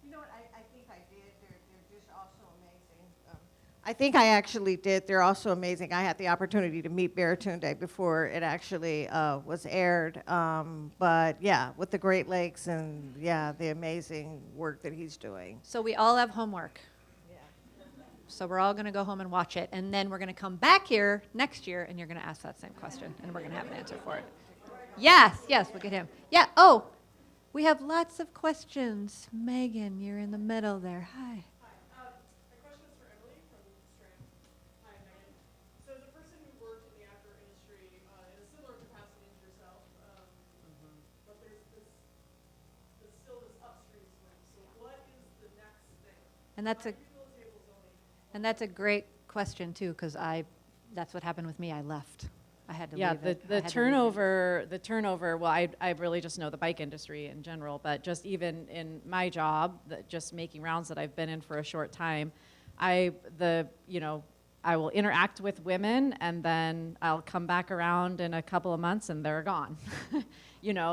You know what, I think I did. They're just also amazing. I think I actually did. They're also amazing. I had the opportunity to meet Baratunde before it actually was aired. But yeah, with the Great Lakes and yeah, the amazing work that he's doing. So we all have homework. So we're all going to go home and watch it, and then we're going to come back here next year, and you're going to ask that same question, and we're going to have an answer for it. Yes, yes, look at him. Yeah, oh, we have lots of questions. Megan, you're in the middle there. Hi. My question is for Emily from SRAM. Hi, Megan. So as a person who worked in the outdoor industry in a similar capacity to yourself, but there's still this upstream swing. So what is the next thing? And that's a great question, too, because that's what happened with me. I left. I had to Yeah, leave it. I the had to leave it. turnover, well, I really just know the bike industry in general, but just even in my job, just making rounds that I've been in for a short time, I will interact with women and then I'll come back around in a couple of months and they're gone.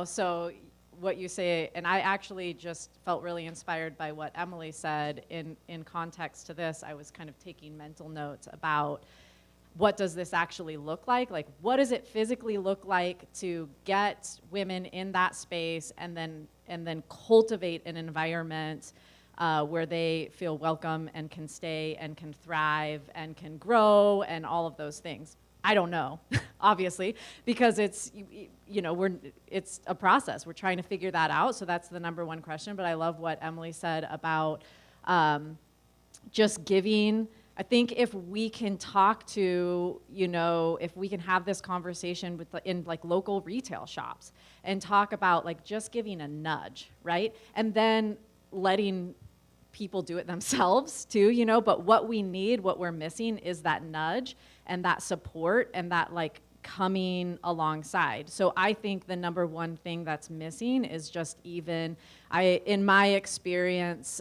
So what you say, and I actually just felt really inspired by what Emily said in context to this. I was kind of taking mental notes about what does this actually look like? Like, what does it physically look like to get women in that space and then cultivate an environment where they feel welcome and can stay and can thrive and can grow and all of those things? I don't know, obviously, because it's a process. We're trying to figure that out. So that's the number one question. But I love what Emily said about just giving. I think if we can talk to, if we can have this conversation in local retail shops and talk about just giving a nudge, right? And then letting people do it themselves too, but what we need, what we're missing is that nudge and that support and that coming alongside. So I think the number one thing that's missing is just in my experience,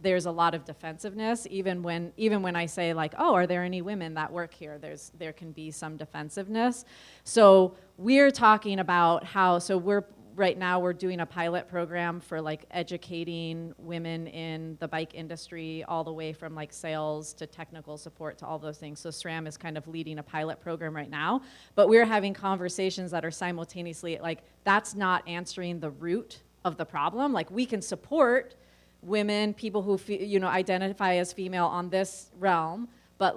there's a lot of defensiveness, even when I say oh, are there any women that work here? There can be some defensiveness. So we're talking about right now we're doing a pilot program for educating women in the bike industry, all the way from sales to technical support to all those things. So SRAM is kind of leading a pilot program right now, but we're having conversations that are simultaneously that's not answering the root of the problem. We can support women, people who identify as female on this realm, but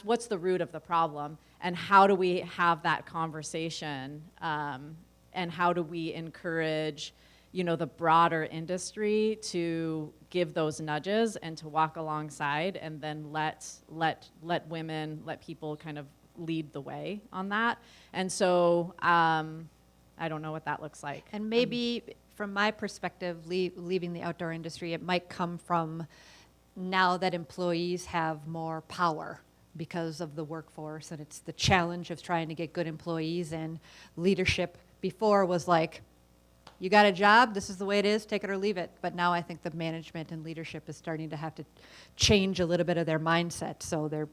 what's the root of the problem, and how do we have that conversation, and how do we encourage the broader industry to give those nudges and to walk alongside, and then let people kind of lead the way on that. And so I don't know what that looks like. And maybe from my perspective, leaving the outdoor industry, it might come from now that employees have more power because of the workforce, and it's the challenge of trying to get good employees, and leadership before was you got a job, this is the way it is, take it or leave it. But now I think the management and leadership is starting to have to change a little bit of their mindset. So they're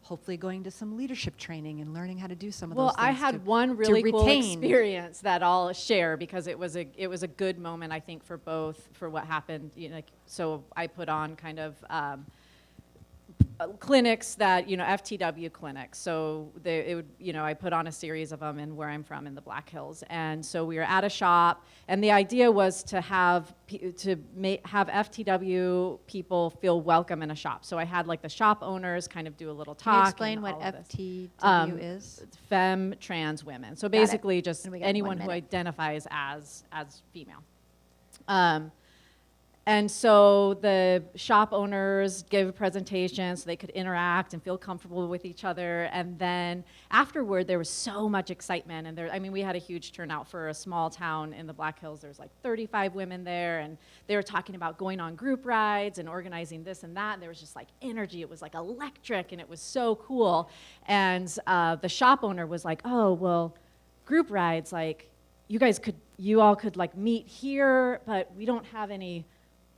hopefully going to some leadership training and learning how to do some of those Well, things. I had one to really cool retain. experience that I'll share because it was a good moment, I think, for both, for what happened. You know, like, so I put on kind of clinics that, FTW clinics. So I put on a series of them in where I'm from in the Black Hills. And so we were at a shop, and the idea was to have FTW people feel welcome in a shop. So I had like the shop owners kind of do a little talk. Can you explain and what all of this. FTW is? Femme trans women. So it. basically just And we got anyone 1 who minute. identifies as female. And so the shop owners gave a presentation so they could interact and feel comfortable with each other. And then afterward, there was so much excitement. And we had a huge turnout for a small town in the Black Hills. There was like 35 women there. And they were talking about going on group rides and organizing this and that. And there was just like energy. It was like electric and it was so cool. And the shop owner was like, oh, well, group rides, like you all could like meet here, but we don't have any.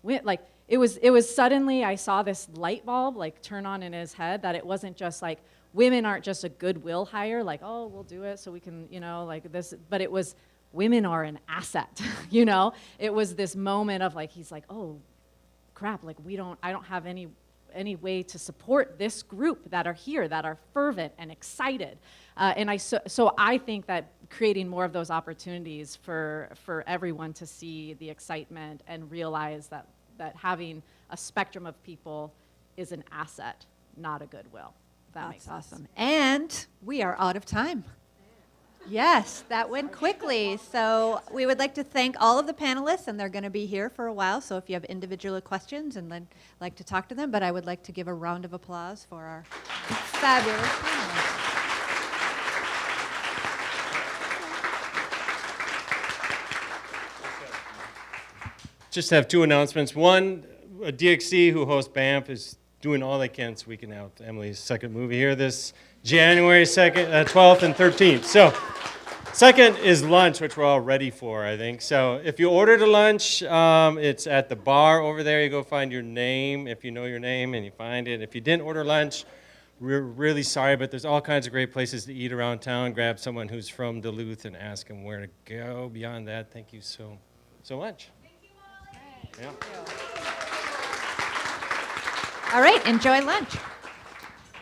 Like it was suddenly I saw this light bulb like turn on in his head that it wasn't just like women aren't just a goodwill hire, like, oh, we'll do it so we can, like this, but it was women are an asset. It was this moment of like he's like, oh crap, like I don't have any way to support this group that are here, that are fervent and excited. So I think that creating more of those opportunities for everyone to see the excitement and realize that having a spectrum of people is an asset, not a goodwill. That makes sense. Awesome. And we are out of time. Yes, that went quickly. So we would like to thank all of the panelists, and they're going to be here for a while. So if you have individual questions and then like to talk to them, but I would like to give a round of applause for our fabulous panelists. Just have 2 announcements. One, DXC, who hosts BAMF, is doing all they can so we can have Emily's second movie here this January 2nd, 12th and 13th. So, second is lunch, which we're all ready for, I think. So if you ordered a lunch, it's at the bar over there. You go find your name, if you know your name, and you find it. If you didn't order lunch, we're really sorry, but there's all kinds of great places to eat around town. Grab someone who's from Duluth and ask them where to go. Beyond that, thank you so much. All right, enjoy lunch.